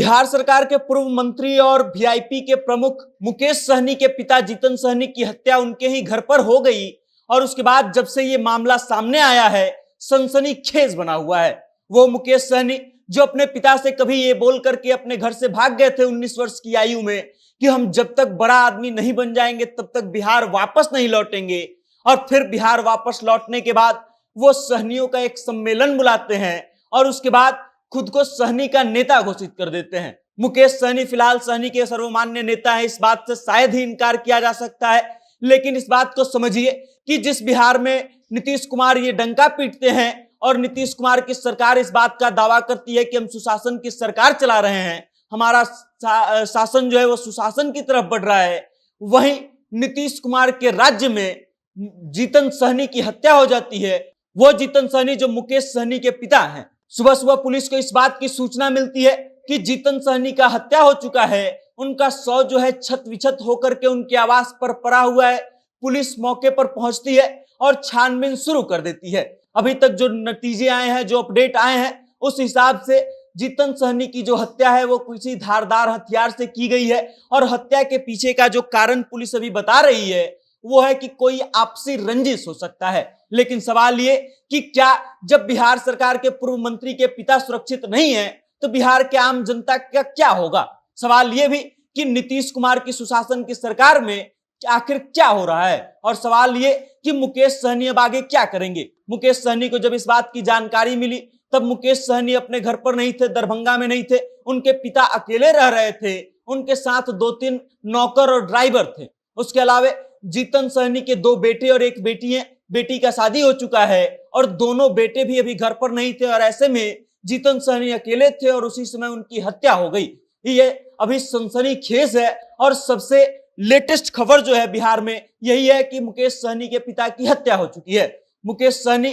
बिहार सरकार के पूर्व मंत्री और वीआईपी के प्रमुख मुकेश सहनी के पिता जीतन सहनी की हत्या उनके ही घर पर हो गई और उसके बाद जब से ये मामला सामने आया है सनसनीखेज बना हुआ है। वो मुकेश सहनी जो अपने पिता से कभी ये बोल करके अपने घर से भाग गए थे 19 वर्ष की आयु में कि हम जब तक बड़ा आदमी नहीं बन जाएंगे तब तक बिहार वापस नहीं लौटेंगे, और फिर बिहार वापस लौटने के बाद वो सहनियों का एक सम्मेलन बुलाते हैं और उसके बाद खुद को सहनी का नेता घोषित कर देते हैं। मुकेश सहनी फिलहाल सहनी के सर्वमान्य नेता है, इस बात से शायद ही इनकार किया जा सकता है, लेकिन इस बात को समझिए कि जिस बिहार में नीतीश कुमार ये डंका पीटते हैं और नीतीश कुमार की सरकार इस बात का दावा करती है कि हम सुशासन की सरकार चला रहे हैं, हमारा शासन जो है वो सुशासन की तरफ बढ़ रहा है, वहीं नीतीश कुमार के राज्य में जीतन सहनी की हत्या हो जाती है। वो जीतन सहनी जो मुकेश सहनी के पिता हैं। सुबह सुबह पुलिस को इस बात की सूचना मिलती है कि जीतन सहनी का हत्या हो चुका है। उनका शव जो है छत विछत होकर के उनके आवास पर पड़ा हुआ है। पुलिस मौके पर पहुंचती है और छानबीन शुरू कर देती है। अभी तक जो नतीजे आए हैं, जो अपडेट आए हैं, उस हिसाब से जीतन सहनी की जो हत्या है वो किसी धारदार हथियार से की गई है और हत्या के पीछे का जो कारण पुलिस अभी बता रही है वो है कि कोई आपसी रंजिश हो सकता है। लेकिन सवाल ये कि क्या जब बिहार सरकार के पूर्व मंत्री के पिता सुरक्षित नहीं है तो बिहार के आम जनता का क्या होगा? सवाल ये भी कि नीतीश कुमार की सुशासन की सरकार में आखिर क्या हो रहा है, और सवाल ये कि मुकेश सहनी अब आगे क्या करेंगे। मुकेश सहनी को जब इस बात की जानकारी मिली तब मुकेश सहनी अपने घर पर नहीं थे, दरभंगा में नहीं थे, उनके पिता अकेले रह रहे थे, उनके साथ 2-3 नौकर और ड्राइवर थे। उसके अलावा जीतन सहनी के 2 बेटे और 1 बेटी है। बेटी का शादी हो चुका है और दोनों बेटे भी अभी घर पर नहीं थे और ऐसे में जीतन सहनी अकेले थे और उसी समय उनकी हत्या हो गई। ये अभी सनसनीखेज है और सबसे लेटेस्ट खबर जो है बिहार में यही है कि मुकेश सहनी के पिता की हत्या हो चुकी है। मुकेश सहनी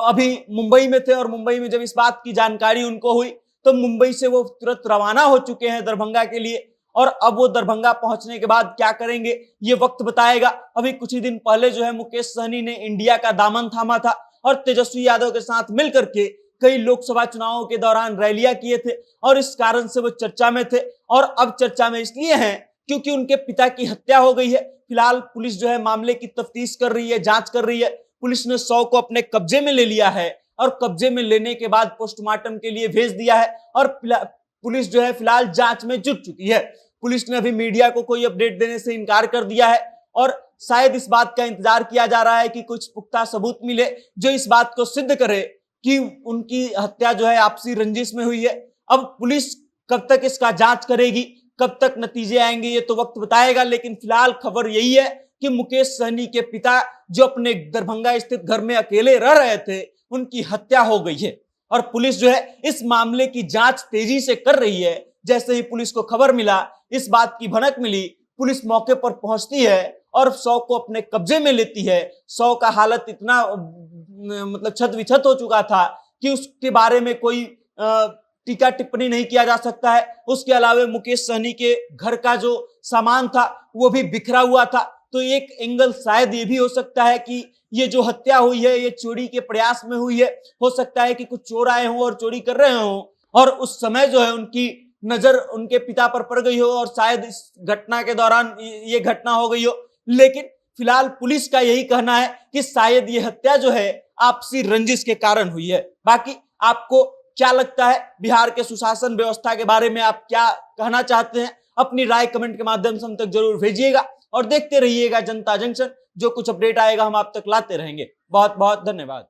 अभी मुंबई में थे और मुंबई में जब इस बात की जानकारी उनको हुई तो मुंबई से वो तुरंत रवाना हो चुके हैं दरभंगा के लिए, और अब वो दरभंगा पहुंचने के बाद क्या करेंगे ये वक्त बताएगा। अभी कुछ ही दिन पहले जो है मुकेश सहनी ने इंडिया का दामन थामा था और तेजस्वी यादव के साथ मिलकर के कई लोकसभा चुनावों के दौरान रैलियां किए थे और इस कारण से वो चर्चा में थे, और अब चर्चा में इसलिए हैं क्योंकि उनके पिता की हत्या हो गई है। फिलहाल पुलिस जो है मामले की तफ्तीश कर रही है, जांच कर रही है। पुलिस ने शव को अपने कब्जे में ले लिया है और कब्जे में लेने के बाद पोस्टमार्टम के लिए भेज दिया है और पुलिस जो है फिलहाल जांच में जुट चुकी है। पुलिस ने अभी मीडिया को कोई अपडेट देने से इनकार कर दिया है और शायद इस बात का इंतजार किया जा रहा है कि कुछ पुख्ता सबूत मिले जो इस बात को सिद्ध करे कि उनकी हत्या जो है आपसी रंजिश में हुई है। अब पुलिस कब तक इसका जांच करेगी, कब तक नतीजे आएंगे ये तो वक्त बताएगा, लेकिन फिलहाल खबर यही है कि मुकेश सहनी के पिता जो अपने दरभंगा स्थित घर में अकेले रह रहे थे उनकी हत्या हो गई है और पुलिस जो है इस मामले की जांच तेजी से कर रही है। जैसे ही पुलिस को खबर मिला, इस बात की भनक मिली, पुलिस मौके पर पहुंचती है और शव को अपने कब्जे में लेती है। शव का हालत इतना मतलब छत विछत हो चुका था कि उसके बारे में कोई टीका टिप्पणी नहीं किया जा सकता है। उसके अलावा मुकेश सहनी के घर का जो सामान था वो भी बिखरा हुआ था, तो एक एंगल शायद ये भी हो सकता है कि ये जो हत्या हुई है ये चोरी के प्रयास में हुई है। हो सकता है कि कुछ चोर आए हों और चोरी कर रहे हों और उस समय जो है उनकी नजर उनके पिता पर पड़ गई हो और शायद इस घटना के दौरान ये घटना हो गई हो। लेकिन फिलहाल पुलिस का यही कहना है कि शायद ये हत्या जो है आपसी रंजिश के कारण हुई है। बाकी आपको क्या लगता है बिहार के सुशासन व्यवस्था के बारे में, आप क्या कहना चाहते हैं? अपनी राय कमेंट के माध्यम से हम तक जरूर भेजिएगा और देखते रहिएगा जनता जंक्शन। जो कुछ अपडेट आएगा हम आप तक लाते रहेंगे। बहुत बहुत धन्यवाद।